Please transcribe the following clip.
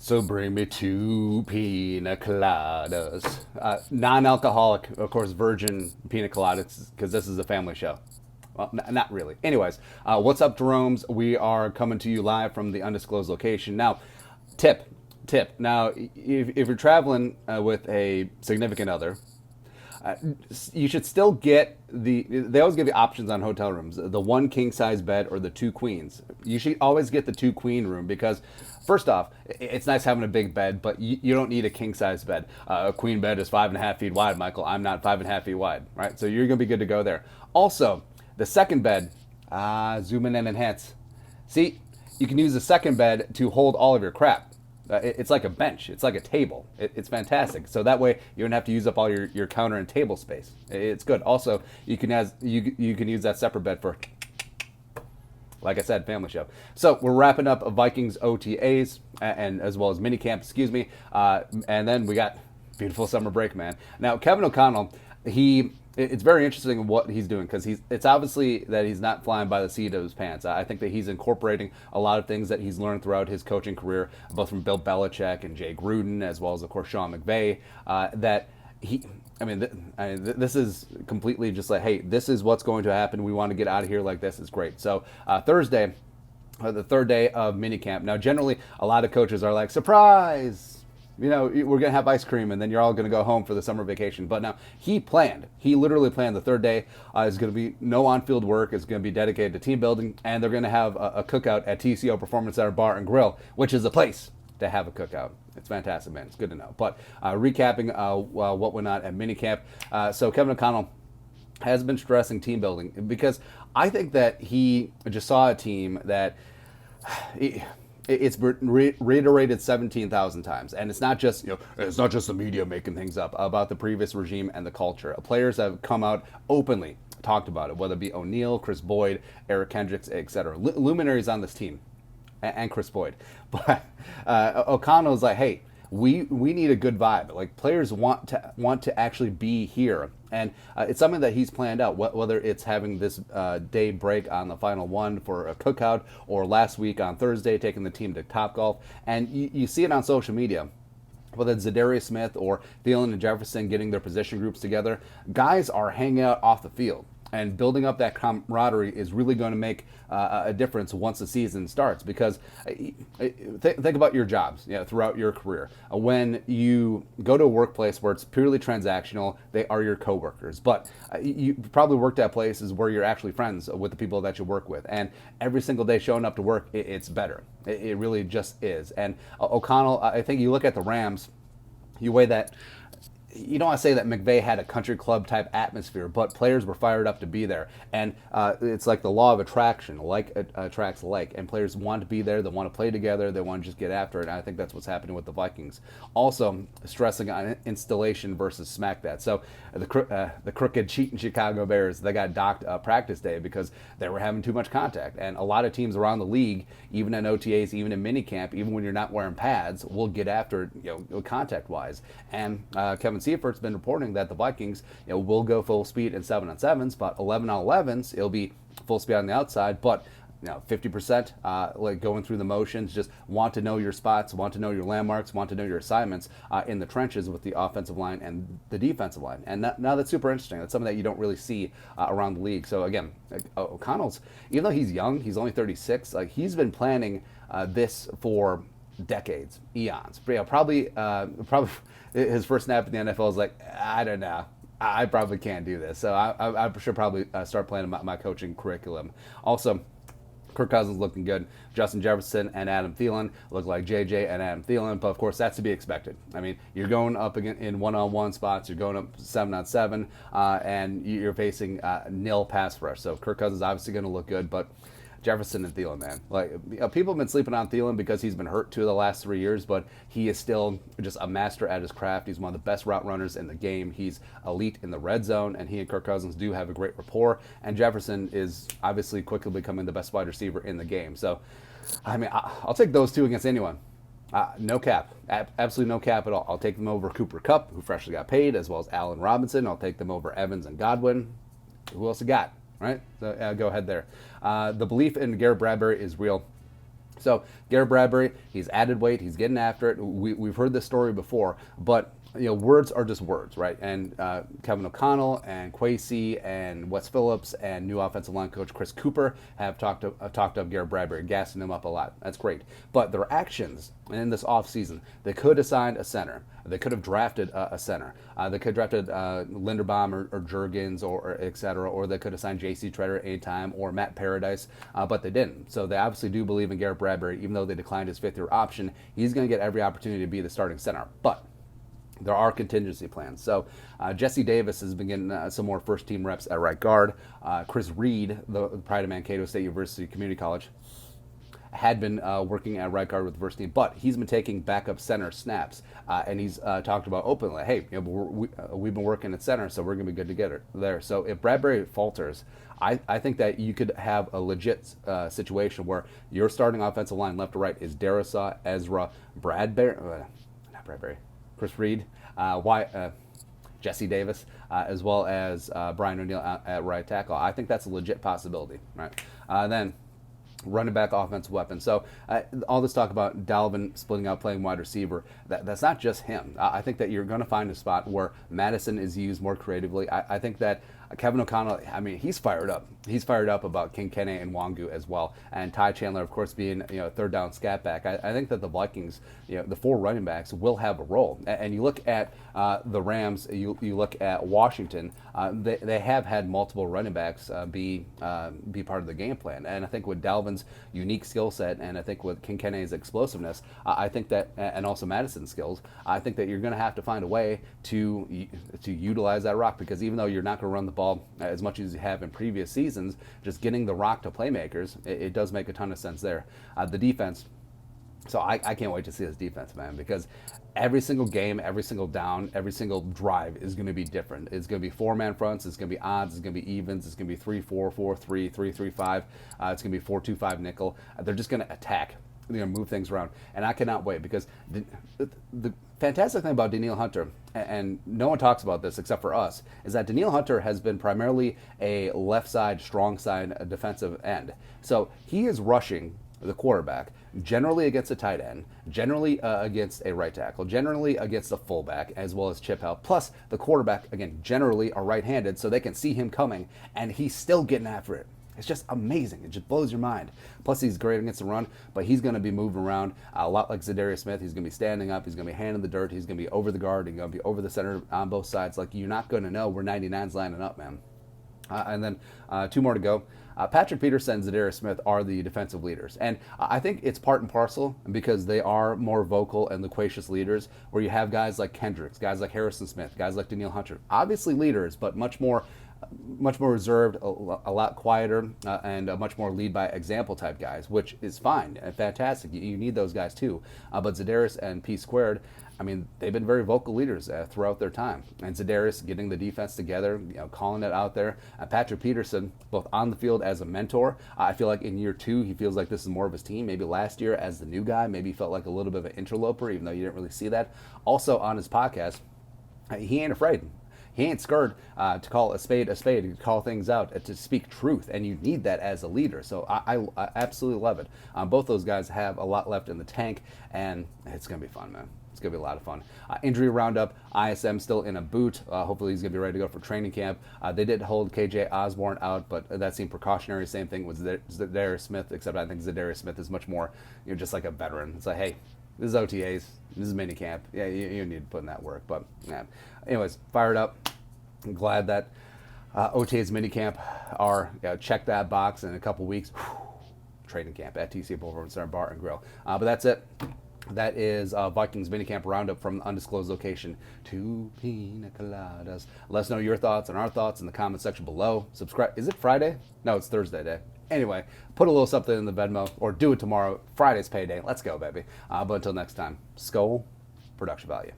So bring me two pina coladas. Non-alcoholic, of course, virgin pina coladas, because this is a family show. Well, not really. Anyways, what's up, Jerome's? We are coming to you live from the undisclosed location. Now, tip, tip. Now, if you're traveling with a significant other, you should still get they always give you options on hotel rooms, the one king size bed or the two queens. You should always get the two queen room because first off, it's nice having a big bed, but you don't need a king size bed. A queen bed is 5.5 feet wide, Michael. I'm not 5.5 feet wide, right? So you're gonna be good to go there. Also, the second bed, zoom in and enhance. See, you can use the second bed to hold all of your crap. It's like a bench. It's like a table. It's fantastic. So that way you don't have to use up all your counter and table space. It's good. Also, you can use that separate bed for, like I said, family show. So we're wrapping up Vikings OTAs and as well as minicamp. Excuse me. And then we got beautiful summer break, man. Now Kevin O'Connell, it's very interesting what he's doing because it's obviously that he's not flying by the seat of his pants. I think that he's incorporating a lot of things that he's learned throughout his coaching career, both from Bill Belichick and Jay Gruden, as well as, of course, Sean McVay, that this is completely just like, hey, this is what's going to happen. We want to get out of here like this. Is great. So Thursday, the third day of minicamp. Now, generally, a lot of coaches are like, surprise! We're going to have ice cream and then you're all going to go home for the summer vacation. But now he literally planned the third day is going to be no on-field work. It's going to be dedicated to team building. And they're going to have a cookout at TCO Performance Center Bar and Grill, which is a place to have a cookout. It's fantastic, man. It's good to know. But recapping what went on at minicamp. So Kevin O'Connell has been stressing team building because I think that he just saw a team that... It's reiterated 17,000 times, and it's not just the media making things up about the previous regime and the culture. Players have come out openly talked about it, whether it be O'Neal, Chris Boyd, Eric Kendricks, etc. Luminaries on this team, and Chris Boyd. But O'Connell's like, hey, we need a good vibe. Like players want to actually be here, and it's something that he's planned out. Whether it's having this day break on the final one for a cookout, or last week on Thursday taking the team to Topgolf, and you see it on social media. Whether it's Zadarius Smith or Thielen and Jefferson getting their position groups together, guys are hanging out off the field. And building up that camaraderie is really going to make a difference once the season starts. Because think about your jobs throughout your career. When you go to a workplace where it's purely transactional, they are your coworkers. But you probably worked at places where you're actually friends with the people that you work with. And every single day showing up to work, it's better. It really just is. And O'Connell, I think you look at the Rams, you weigh that. You don't want to say that McVay had a country club type atmosphere, but players were fired up to be there. And it's like the law of attraction, like attracts like. And players want to be there, they want to play together, they want to just get after it. And I think that's what's happening with the Vikings. Also, stressing on installation versus smack that. So the crooked cheating Chicago Bears, they got docked practice day because they were having too much contact. And a lot of teams around the league, even in OTAs, even in minicamp, even when you're not wearing pads, will get after it, contact-wise. And Kevin Seifert's been reporting that the Vikings will go full speed in 7-on-7s, but 11-on-11s, it'll be full speed on the outside, but 50% like going through the motions, just want to know your spots, want to know your landmarks, want to know your assignments in the trenches with the offensive line and the defensive line. And now that's super interesting. That's something that you don't really see around the league. So again, O'Connell's, even though he's young, he's only 36, like he's been planning this for decades, eons. Probably his first snap in the NFL is like, I don't know. I probably can't do this. So I should probably start planning my coaching curriculum. Also, Kirk Cousins looking good. Justin Jefferson and Adam Thielen look like JJ and Adam Thielen, but of course that's to be expected. I mean, you're going up again in one-on-one spots, you're going up 7-on-7, and you're facing nil pass rush. So Kirk Cousins is obviously going to look good, but Jefferson and Thielen, man. Like people have been sleeping on Thielen because he's been hurt 2 of the last 3 years, but he is still just a master at his craft. He's one of the best route runners in the game. He's elite in the red zone, and he and Kirk Cousins do have a great rapport. And Jefferson is obviously quickly becoming the best wide receiver in the game. So, I mean, I'll take those two against anyone. No cap. Absolutely no cap at all. I'll take them over Cooper Kupp, who freshly got paid, as well as Allen Robinson. I'll take them over Evans and Godwin. Who else you got? Right? So go ahead there. The belief in Garrett Bradbury is real. So Garrett Bradbury, he's added weight, he's getting after it. We've heard this story before, but words are just words, right? And Kevin O'Connell and Kwesi and Wes Phillips and new offensive line coach Chris Cooper have talked up Garrett Bradbury, gassing him up a lot. That's great. But their actions in this offseason, they could have signed a center. They could have drafted a center. They could have drafted Linderbaum or Juergens or et cetera, or they could have signed J.C. Treader anytime or Matt Paradise, but they didn't. So they obviously do believe in Garrett Bradbury, even though they declined his fifth-year option. He's going to get every opportunity to be the starting center. But there are contingency plans. So Jesse Davis has been getting some more first-team reps at right guard. Chris Reed, the pride of Mankato State University Community College, had been working at right guard with the first team, but he's been taking backup center snaps, and he's talked about openly, hey, we've been working at center, so we're going to be good together there. So if Bradbury falters, I think that you could have a legit situation where your starting offensive line left to right is Darrisaw, Ezra, Chris Reed, Jesse Davis, as well as Brian O'Neill at right tackle. I think that's a legit possibility, right? Then running back offensive weapon. So all this talk about Dalvin splitting out playing wide receiver, that's not just him. I think that you're going to find a spot where Madison is used more creatively. I think that Kevin O'Connell, I mean, he's fired up. He's fired up about King Kene and Wangu as well. And Ty Chandler, of course, being third down scat back. I think that the Vikings, the four running backs will have a role. And you look at the Rams, you look at Washington, they have had multiple running backs be part of the game plan. And I think with Dalvin's unique skill set, and I think with King Kene's explosiveness, I think that, and also Madison's skills, I think that you're going to have to find a way to utilize that rock, because even though you're not going to run the ball as much as you have in previous seasons, just getting the rock to playmakers, it does make a ton of sense there. The defense, so I can't wait to see this defense, man, because every single game, every single down, every single drive is going to be different. It's going to be four-man fronts, it's going to be odds, it's going to be evens, it's going to be 3-4, 4-3, 3-3-5, it's going to be 4-2-5 nickel. They're just going to attack. They're going to move things around. And I cannot wait, because the fantastic thing about Danielle Hunter, and no one talks about this except for us, is that Danielle Hunter has been primarily a left side, strong side defensive end. So he is rushing the quarterback, generally against a tight end, generally against a right tackle, generally against a fullback, as well as chip help. Plus, the quarterback, again, generally are right-handed, so they can see him coming, and he's still getting after it. It's just amazing. It just blows your mind. Plus, he's great against the run, but he's going to be moving around a lot like Zadarius Smith. He's going to be standing up. He's going to be handing the dirt. He's going to be over the guard. He's going to be over the center on both sides. Like, you're not going to know where 99's lining up, man. And then two more to go. Patrick Peterson and Zadarius Smith are the defensive leaders. And I think it's part and parcel, because they are more vocal and loquacious leaders, where you have guys like Kendricks, guys like Harrison Smith, guys like Danielle Hunter. Obviously leaders, but much more reserved, a lot quieter, and much more lead by example type guys, which is fine and fantastic. You need those guys too. But Zadarius and P Squared, I mean, they've been very vocal leaders throughout their time. And Zadarius getting the defense together, calling it out there. Patrick Peterson, both on the field as a mentor. I feel like in year two, he feels like this is more of his team. Maybe last year as the new guy, maybe he felt like a little bit of an interloper, even though you didn't really see that. Also on his podcast, he ain't afraid. He ain't scared to call a spade, to call things out, to speak truth, and you need that as a leader. So I absolutely love it. Both those guys have a lot left in the tank, and it's going to be fun, man. It's going to be a lot of fun. Injury roundup, ISM still in a boot. Hopefully he's going to be ready to go for training camp. They did hold KJ Osborne out, but that seemed precautionary. Same thing with Zadarius Smith, except I think Zadarius Smith is much more, just like a veteran. It's like, hey, this is OTAs. This is minicamp. Yeah, you need to put in that work. But yeah. Anyways, fired up. I'm glad that OTAs minicamp are check that box in a couple weeks. Training camp at TC Boulevard Center Bar and Grill. But that's it. That is Vikings Minicamp Roundup from the undisclosed location. 2 pina coladas. Let us know your thoughts and our thoughts in the comment section below. Subscribe. Is it Friday? No, it's Thursday day. Anyway, put a little something in the Venmo, or do it tomorrow. Friday's payday. Let's go, baby. But until next time, Skol, production value.